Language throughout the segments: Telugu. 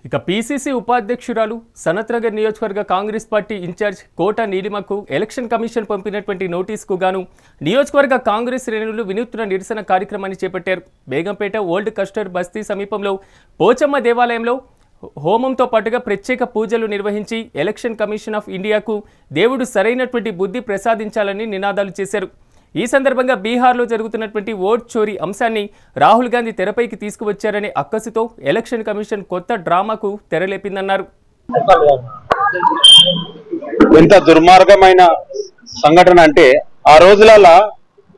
ఇక పీసీసీ ఉపాధ్యక్షురాలు సనత్నగర్ నియోజకవర్గ కాంగ్రెస్ పార్టీ ఇన్ఛార్జ్ కోట నీలిమకు ఎలక్షన్ కమిషన్ పంపినటువంటి నోటీసుకు గాను నియోజకవర్గ కాంగ్రెస్ శ్రేణులు వినూత్న నిరసన కార్యక్రమాన్ని చేపట్టారు. బేగంపేట ఓల్డ్ కస్టర్ బస్తీ సమీపంలో పోచమ్మ దేవాలయంలో హోమంతో పాటుగా ప్రత్యేక పూజలు నిర్వహించి ఎలక్షన్ కమిషన్ ఆఫ్ ఇండియాకు దేవుడు సరైనటువంటి బుద్ధి ప్రసాదించాలని నినాదాలు చేశారు. ఈ సందర్భంగా బీహార్లో జరుగుతున్నటువంటి ఓట్ చోరీ అంశాన్ని రాహుల్ గాంధీ తెరపైకి తీసుకువచ్చారనే అక్కసుతో ఎలక్షన్ కమిషన్ కొత్త డ్రామాకు తెరలేపిందన్నారు. ఎంత దుర్మార్గమైన సంఘటన అంటే ఆ రోజులలో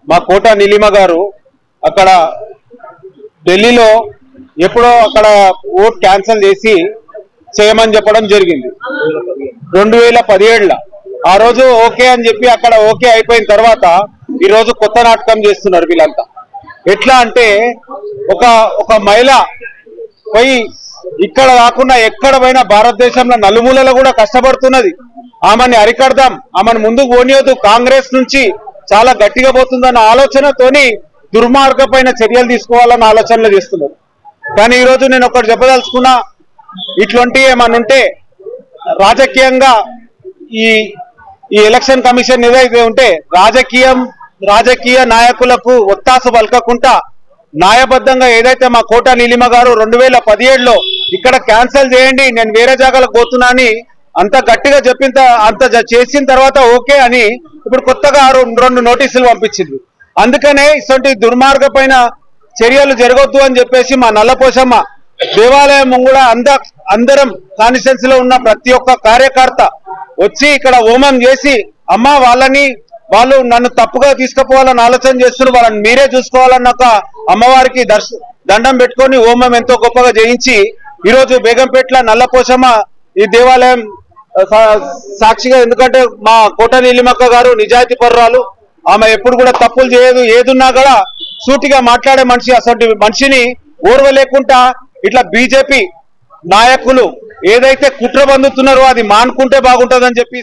మా కోట నీలిమ గారు అక్కడ ఢిల్లీలో ఎప్పుడో అక్కడ ఓట్ క్యాన్సిల్ చేసి చేయమని చెప్పడం జరిగింది 2017లో. ఆ రోజు ఓకే అని చెప్పి అక్కడ ఓకే అయిపోయిన తర్వాత ఈ రోజు కొత్త నాటకం చేస్తున్నారు వీళ్ళంతా. ఎట్లా అంటే ఒక మహిళ పోయి ఇక్కడ కాకుండా ఎక్కడ పోయినా భారతదేశంలో నలుమూలలో కూడా కష్టపడుతున్నది. ఆమెని అరికడదాం, ఆమెను ముందుకు పోనీయొద్దు, కాంగ్రెస్ నుంచి చాలా గట్టిగా పోతుందన్న ఆలోచనతోని దుర్మార్గమైన చర్యలు తీసుకోవాలన్న ఆలోచనలు చేస్తున్నారు. కానీ ఈరోజు నేను ఒకటి చెప్పదలుచుకున్నా, ఇట్లాంటి ఏమన్నా ఉంటే రాజకీయంగా ఈ ఎలక్షన్ కమిషన్ ఏదైతే ఉంటే రాజకీయ నాయకులకు ఒత్తాసు పలకకుండా న్యాయబద్ధంగా ఏదైతే మా కోట నీలిమ గారు 2017లో ఇక్కడ క్యాన్సిల్ చేయండి, నేను వేరే జాగాలకు పోతున్నా అని అంత గట్టిగా అంత చేసిన తర్వాత ఓకే అని ఇప్పుడు కొత్తగా 2 నోటీసులు పంపించింది. అందుకనే ఇటువంటి దుర్మార్గమైన చర్యలు జరగొద్దు అని చెప్పేసి మా నల్లపోశమ్మ దేవాలయం కూడా అందరం కాన్స్టిట్యుయెన్సీలో ఉన్న ప్రతి ఒక్క కార్యకర్త వచ్చి ఇక్కడ హోమం చేసి అమ్మ వాళ్ళు నన్ను తప్పుగా తీసుకుపోవాలని ఆలోచన చేస్తున్నారు, వాళ్ళని మీరే చూసుకోవాలన్న ఒక అమ్మవారికి దండం పెట్టుకొని హోమం ఎంతో గొప్పగా చేయించి ఈరోజు బేగంపేటలో నల్లపోశమ్మ ఈ దేవాలయం సాక్షిగా, ఎందుకంటే మా కోట నీలిమక్క గారు నిజాయితీ పరురాలు, ఆమె ఎప్పుడు కూడా తప్పులు చేయదు, ఏదున్నా కూడా సూటిగా మాట్లాడే మనిషి. అసలు మనిషిని ఓర్వలేకుండా ఇట్లా బీజేపీ నాయకులు ఏదైతే కుట్ర బందుతున్నారో అది మానుకుంటే బాగుంటుందని చెప్పి